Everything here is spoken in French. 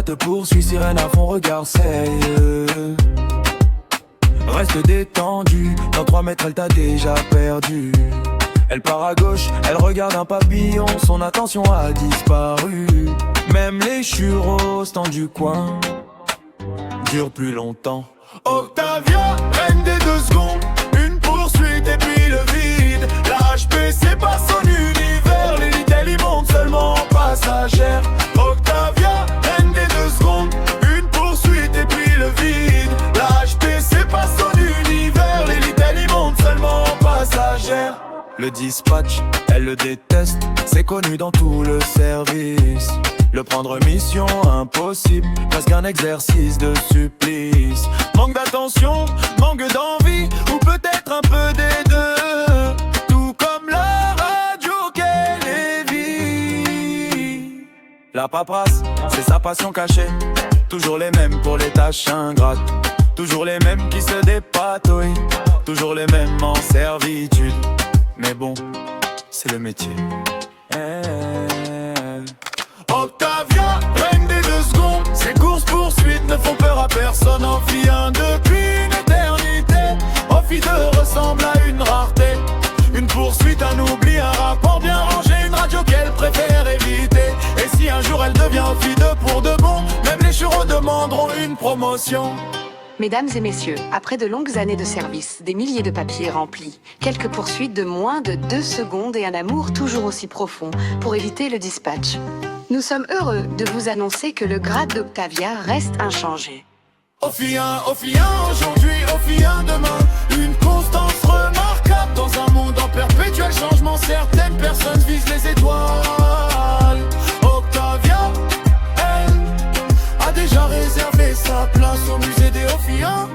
te poursuit, sirène à fond, regard sérieux. Reste détendu, dans 3 mètres elle t'a déjà perdu. Elle part à gauche, elle regarde un papillon, son attention a disparu. Même les churros tendus du coin durent plus longtemps. Octavia, reine des 2 secondes, une poursuite et puis le vide. L'HP c'est pas son univers, l'élite elle y monte seulement en passagère. Octavia, reine des 2 secondes, une poursuite et puis le vide. L'HP c'est pas son univers, l'élite elle y monte seulement en passagère. Le dispatch, elle le déteste, c'est connu dans tout le service. Le prendre mission impossible, presque un exercice de supplice. Manque d'attention, manque d'envie, ou peut-être un peu des deux. Tout comme la radio qu'elle évite. La paperasse, c'est sa passion cachée. Toujours les mêmes pour les tâches ingrates. Toujours les mêmes qui se dépatouillent. Toujours les mêmes en servitude. Mais bon, c'est le métier. Octavia, reine des 2 secondes, ses courses-poursuites ne font peur à personne. Envie un depuis une éternité, Offie 2 ressemble à une rareté. Une poursuite, un oubli, un rapport bien rangé, une radio qu'elle préfère éviter. Et si un jour elle devient Offie 2 pour de bon, même les churros demanderont une promotion. Mesdames et messieurs, après de longues années de service, des milliers de papiers remplis, quelques poursuites de moins de 2 secondes et un amour toujours aussi profond pour éviter le dispatch, nous sommes heureux de vous annoncer que le grade d'Octavia reste inchangé. Offie 1 aujourd'hui, Offie 1 demain. Une constance remarquable dans un monde en perpétuel changement. Certaines personnes visent les étoiles. Octavia, elle a déjà réservé sa place au musée des Ophiens.